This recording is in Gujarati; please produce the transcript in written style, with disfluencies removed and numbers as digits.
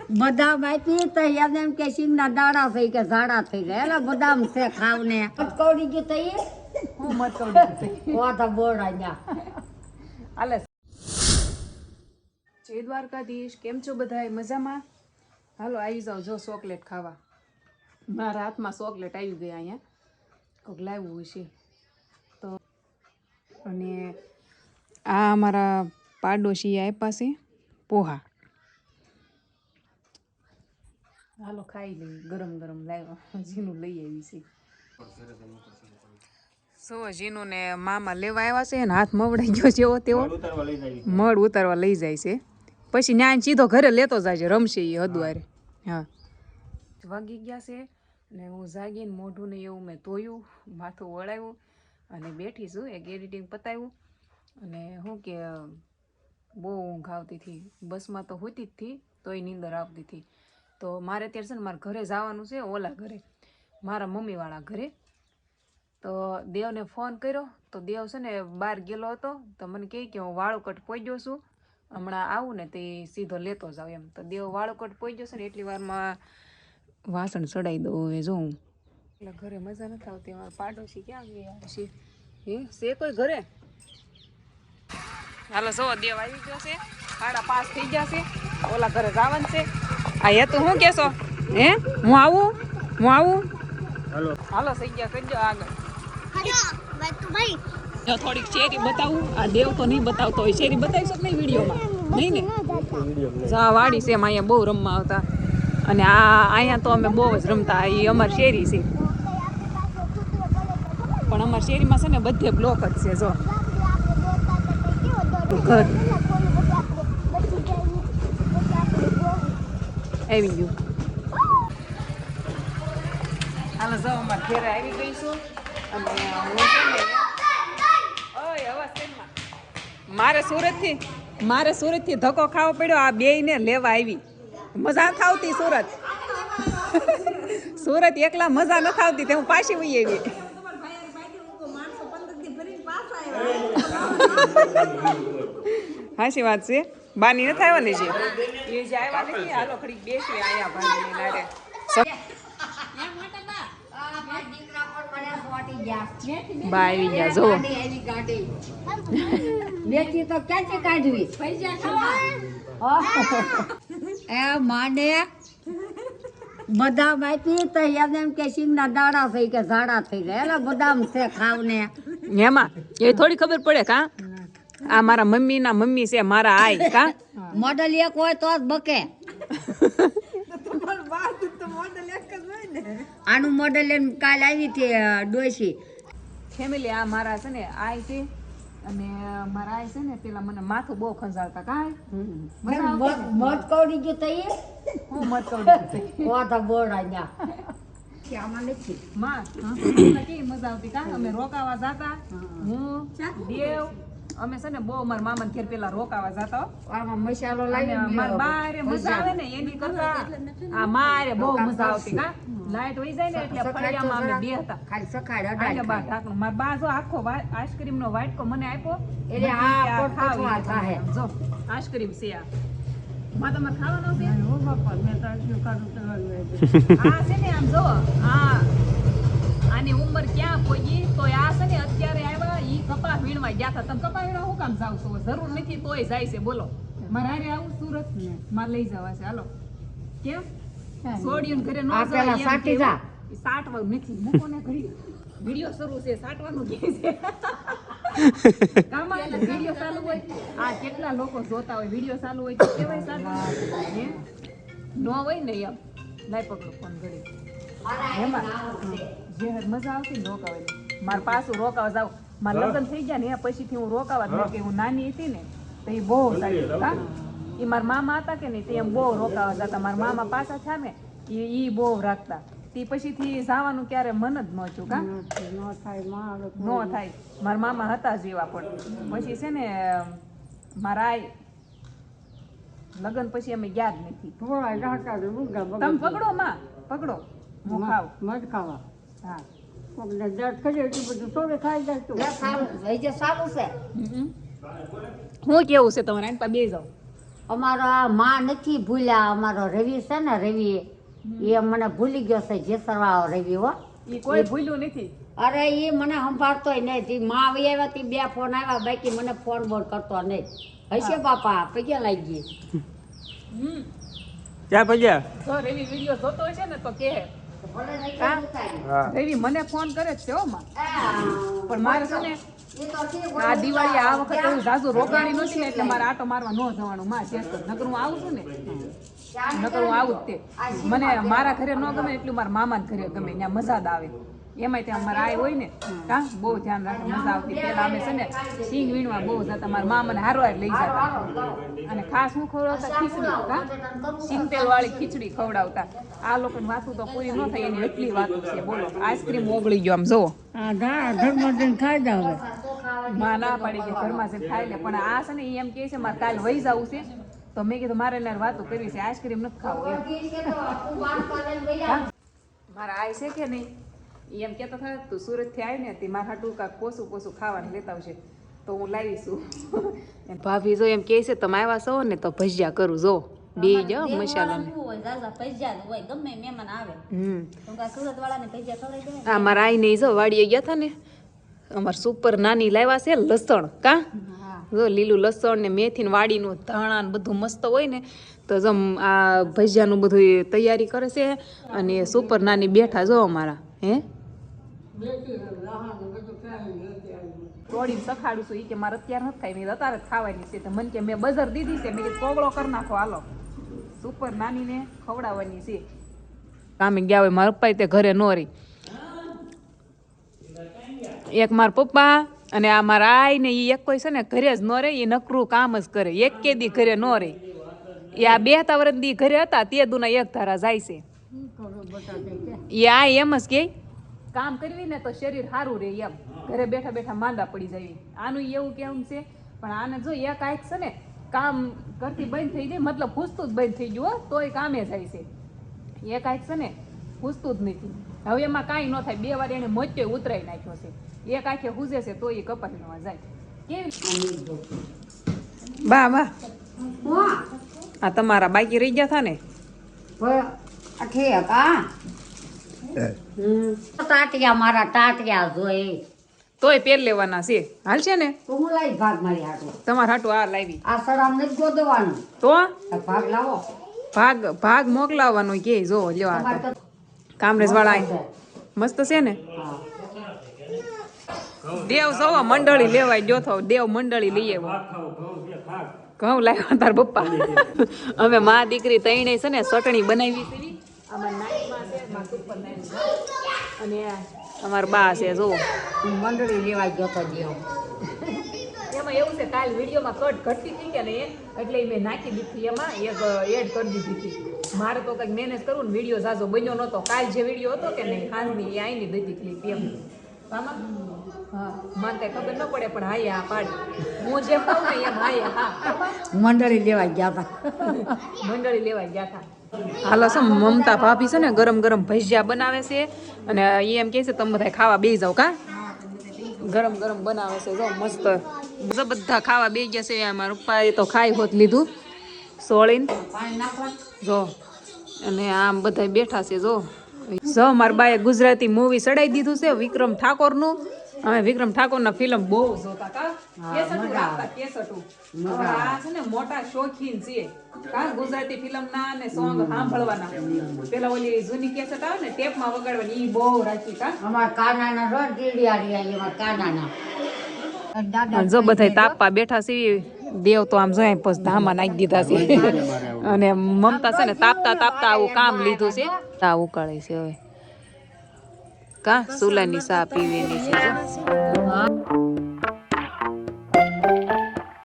બદામ આપી તો યાદ એમ કે સિંગના દાડા થઈ કે ઝાડા થઈ ગયા એલા બદામ છે ખાવને કવડી ગયું તો હું મત કહું વાતા બોર્ડ અહીંયા હાલે જય દ્વારકાધીશ. કેમ છો બધાય? મજામાં? હાલો આવી જાઓ જો ચોકલેટ ખાવા. મારા હાથમાં ચોકલેટ આવી ગયા અહીંયા કોઈક લાવ્યું હશે તો. અને આ અમારા પાડોશી આપ્યા છે પોહા. હાલો ખાઈ લઈએ. ગરમ ગરમ લાવ્યા જીનું લઈ આવી છે. સો જીનું ને મામા લેવા આવ્યા છે ને હાથ મવડાઈ ગયો જેવો તેવો મળ ઉતારવા લઈ જાય છે. પછી ન્યાય સીધો ઘરે લેતો જાય છે. રમશે એ હદવારે. હા વાગી ગયા છે ને હું જાગીને મોઢું ને એવું મેં ધોયું, માથું વળાવ્યું અને બેઠી છું. એક એડિટિંગ પતાવ્યું અને શું કે બહુ ઊંઘ આવતી હતી. બસમાં તો હોતી જ હતી તોય નીંદર આવતી હતી. તો મારે અત્યારે છે ને મારા ઘરે જવાનું છે, ઓલા ઘરે, મારા મમ્મીવાળા ઘરે. તો દેવને ફોન કર્યો તો દેવ છે ને બહાર ગયેલો હતો. તો મને કહે કે હું વાળુકટ પહોંચ્યો છું, હમણાં આવું ને તે સીધો લેતો જાવ એમ. તો દેવ વાળુકટ પહોંચ્યો છે ને એટલી વારમાં વાસણ ચડાવી દઉં હવે જોઉં. એટલે ઘરે મજા નથી આવતી. અમારા પાડોશી ક્યાં ગયા છે? છે કોઈ ઘરે? હાલો જો દેવ આવી ગયો છે. 5:30 થઈ ગયા છે. ઓલા ઘરે જવાનું છે. આ હેતુ શું કહેશો? હે હું આવું હાલો થઈ ગયા કરજો આગળ. જો થોડીક શેરી બતાવું. આ દેવ તો નહીં બતાવતો હોય. શેરી બતાવી શકો નહીં વિડીયોમાં? નહીં ને. જા વાડી છે એમાં અહીંયા બહુ રમવા આવતા. અને અહીંયા તો અમે બહુ જ રમતા. એ અમારી શેરી છે પણ અમારી શેરીમાં છે ને બધે બ્લોક જ છે. જો ઘર આવી ગયું. હાલો જો અમારે ઘેરે આવી ગઈ છું. અને હું છે ને ઓય અવાજ કેમમાં મારે સુરતથી ધક્કો ખાવો પડ્યો. આ બેયને લેવા આવી. મજા નથી આવતી સુરત એકલા મજા નથી આવતી. તે હું પાછી વહી આવી. હાચી વાત છે. બાની નથી આવવાની છે એ જે આવ્યા નથી. હાલો ખડી બેસી આયા ભાઈ લારે. બા આવી ગયા જો. બેટી તો ક્યાંથી કાઢવી એ માને બદામ આપી તો યાદ એમ કે સિંગના દાડા થઈ કે ઝાડા થઈ ગયા એલા બદામ છે ખાવને એમાં એ થોડી ખબર પડે કા. આ મારા મમ્મીના મમ્મી છે મારા આઈ કા. મોડલ એક હોય તો જ બકે. આનું મોડલ લઈને કાલ આવી હતી ડોસી ફેમિલી. આ મારા છે ને આઈ છે અને મારા આઈ છે ને પેલા મને માથું બહુ ખંજાળતા કા. મત કવડી ગયું તો હું મત કહું વાતા બોર્ડ અહીંયા આમાં નથી માં કેવી મજા આવતી કા. અમે રોકાવા જાતા. હું દેવ અમે છે ને બહુ મારા મામા ઘેર પેલા રોકાવા જાતા. આમાં મસાલો લાવી મારા બારે મજા આવે ને એની કરતા આ મારે બહુ મજા આવતી કા. લાઈટ વહી જાય ને એટલે ફળિયામાં અમે બે હતા. ખાલી સખાડ આલે બા ઢાંકણું. મારા બા જો આખો આઈસ્ક્રીમ નો વાટકો મને આપ્યો. એટલે આ પોટવા થાય જો આઈસ્ક્રીમ છે આ. માં તમારે ખાવાનો છે? ઓ બાપા મેં તો આટલું કાઢું તો આ છે ને આમ જો આની ઉંમર ક્યાં પહોંચી તો આ છે ને અત્યારે આવ્યા. ઈ કપા વીણવા ગયા હતા. તમે કપા વીણવા શું કામ જાવ છો? જરૂર નથી તોય જાય છે. બોલો મારે હારે આવું સુરત મારે લઈ જવા છે. હાલો કેમ છોડ્યું ઘરે નો પેલા સાટી જા. સાટવાનું નથી. મૂકો ને ઘડી વિડિયો શરૂ છે. સાટવાનું કે છે કામાં વિડિયો ચાલુ હોય. આ કેટલા લોકો જોતા હોય. વિડિયો ચાલુ હોય તો કેવાય સાટવાનું નો હોય ને એમ. લાઈ પકડો ફોન ઘડી. એમાં જે મજા આવતી ને રોકાવાની. મારે પાછું રોકાવા જાવ. મારા લગ્ન થઈ ગયા ને પછીથી હું રોકાવા જ કે હું નાની હતી ને તો એ બહુ સારી કા. એ મારા મામા હતા કે નહીં તે એમ બહુ રોકાવા જતા. મારા મામા પાછા છે ને એ બહુ રાખતા. તે પછીથી જવાનું ક્યારે મન જ નહોતું કા. નો થાય. મારા મામા હતા જેવા પણ પછી છે ને મારા આઈ લગ્ન પછી અમે ગયા જ નથી. તમે પકડો માં પકડો હું ખાવ મત ખાવા. હા હું કેવું છે તમારે? બે જાઓ અમારા માં નથી ભૂલ્યા. અમારો રવિ છે ને રવિ એ મને ભૂલી ગયો છે. જેસરવાળો રવિ હો. ઈ કોઈ ભૂલ્યું નથી. અરે એ મને સંભાળતોય નહીં. માં આવી આવ્યા તી 2 ફોન આવ્યા, બાકી મને ફોન બોન કરતો નહીં. હશે બાપા પૈયા લાગી ગઈ. ક્યાં પગ્યા? તો રવિ વિડિયો જોતો હશે ને તો કે ભલે નહીં હા? ઉતારી. હા રવિ મને ફોન કરે જ છે હો માં. પણ મારે છે ને એ તો છે, આ દિવાળી આ વખતે એવું ઝાઝુ રોકાણી નહોતી ને એટલે મારે આટો મારવા ન જવાનું માં છે. નકર હું આવું છું ને, નકર હું આવું જ તે. મને મારા ઘરે ન ગમે એટલું મારા મામાના ઘરે ગમે, ત્યાં મજા જ આવે. એમાંય ત્યાં અમારે આય હોય ને કા બહુ ધ્યાન રાખે, મજા આવતી. પેલા અમે છે ને સિંગ વીણવા બહુ જતા, મારા મા મને હારો લઈ જતા. અને ખાસ હું ખવડાવતા ખીચડી, કા સિંગતેલ વાળી ખીચડી ખવડાવતા. આ લોકોની વાતું તો પૂરી ન થાય એની એટલી વાતું છે. બોલો આઈસ્ક્રીમ ઓગળી ગયો આમ જોવો. ખાઈ જાવ. માં ના પાડી કે ઘરમાં છે ખાઈ લે, પણ આ છે ને ઈ એમ કહે છે મારે કાલ વહી જવું છે. તો મેં કીધું મારે એને વાતો કરવી છે, આઈસ્ક્રીમ નથી ખાવું એમ. મારા આય છે કે નહીં ઈ એમ કહેતો થાય તું સુરત થી આવી ને તે મારા હાટું કાંક પોસું ખાવાનું લેતા આવશે તો હું લાવીશું. ભાભી જો એમ કહે છે તમે આવ્યા છો ને તો ભજીયા કરું જો બે જાઓ મસાલા હા મારા આઈ ને જો વાડીએ ગયા હતા ને અમારે સુપર નાની લાવ્યા છે લસણ કા જો લીલું લસણ ને મેથી ને વાડીનું ધાણા ને બધું મસ્ત હોય ને તો જો આ ભજીયાનું બધું તૈયારી કરે છે. અને સુપર નાની બેઠા જો અમારા હે તોડીને સખાડું છું. ઈ કે મારે અત્યારે નથી ખાઈ, મેં અત્યારે જ ખાવાની છે. તો મને કે મેં બજાર દીધી છે, મેં કીધું કોગળો કરી નાખો હાલો, સુપર નાનીને ખવડાવવાની છે. કામે ગયા હોય મારા પપ્પા તે ઘરે નો રહી. એક મારા પપ્પા અને આ મારા આઈ ને એ એક કોઈ છે ને ઘરે જ ન રહે, એ નકરું કામ જ કરે. એક કે દી ઘરે ન રહે. એ આ 2 વર્ષ દી ઘરે હતા તે દુના એક ધારા જાય છે. એ આ એમ જ કે કામ કરવી ને તો શરીર સારું રહે એમ, ઘરે બેઠા બેઠા માંદા પડી જાય. આનું એવું કેવું છે. પણ આને જો એક આંખ છે ને કામ કરતી બંધ થઈ જાય, મતલબ પૂછતું જ બંધ થઈ ગયું તોય કામે જાય છે. એક આંખ છે ને પૂછતું જ નથી. હવે એમાં કાંઈ ન થાય. 2 વાર એને મોચો ઉતરાઈ નાખ્યો છે. એક આંખે હુજે છે તો એ કપાઈ ન જાય. કેવી બા બા આ તમારા બાકી રહી ગયા હતા ને ટાટિયા મારા ટાટિયા જોઈ તોય પહેર લેવાના છે. હાલ છે ને તો હું લાવી ભાગ મારી હાટું. તમારા હાટું આ લાવી. આ સડામ નથી ગોદવાનું તો આ ભાગ લાવો. ભાગ મોકલાવવાનો કે જો લ્યો આ તો કામરેજ વાળા મસ્ત છે ને. દેવ સવા મંડળી લેવાય ગયો થો. દેવ મંડળી લઈ આવ્યો. ઘઉં લાવ્યા તાર પપ્પા. અમે માં દીકરી તઈને છે ને ચટણી બનાવી છે. આમાં નાઈમાં છે માં સુપર નાઈ અને અમાર બા છે જો મંડળી લેવા ગયો તો દેવ. એમાં એવું છે કાલ વિડીયોમાં કટ ઘટતી હતી કે ને એટલે મેં નાખી દીધી, એમાં એક એડ કરી દીધી હતી. મારે તો કંઈક મેનેજ કરવું ને વિડીયો ઝાઝો બન્યો નહોતો. કાલ જે વિડીયો હતો કે નહીં હાજની એ આઈની દીધી ક્લિપ એમ. હા મને કઈ ખબર ન પડે પણ હાય હા પાડી. હું જેમ કહું ને એમ હાય હા. મંડળી લેવા ગયા હતા. મંડળી લેવા ગયા હતા. હાલો શું મમતા ભાભી છે ને ગરમ ગરમ ભજીયા બનાવે છે અને એ એમ કહે છે તમે બધા ખાવા બેસી જાવ કા. ગરમ ગરમ બનાવે છે જો મસ્ત. બધા ખાવા બેસી ગયા છે. મારા પપ્પાએ તો ખાઈ હોત લીધું સોળીને જો. અને આમ બધા બેઠા છે જો. મારા બાએ ગુજરાતી મૂવી ચડાવી દીધું છે વિક્રમ ઠાકોરનું. અમે વિક્રમ ઠાકોરના ફિલ્મ બહુ જોતા કા. કેસટું રાખતા કેસટું. આ છે ને મોટા શોખીન છે કા ગુજરાતી ફિલ્મના અને સોંગ સાંભળવાના. પેલા ઓલી જૂની કેસેટ આવે ને ટેપમાં વગાડવાની ઈ બહુ રાખી કા. અમાર કાનાના રોજ ડીડીઆરી આવી અમાર કાનાના. જો બધા તાપવા બેઠા છે. દેવ તો આમ જાય પછી ધામા નાખી દીધા છે. અને મમતા છે ને તાપતા તાપતા આવું કામ લીધું છે. આ ઉકાળે છે હવે કા સુલાની સા પીવેની છે.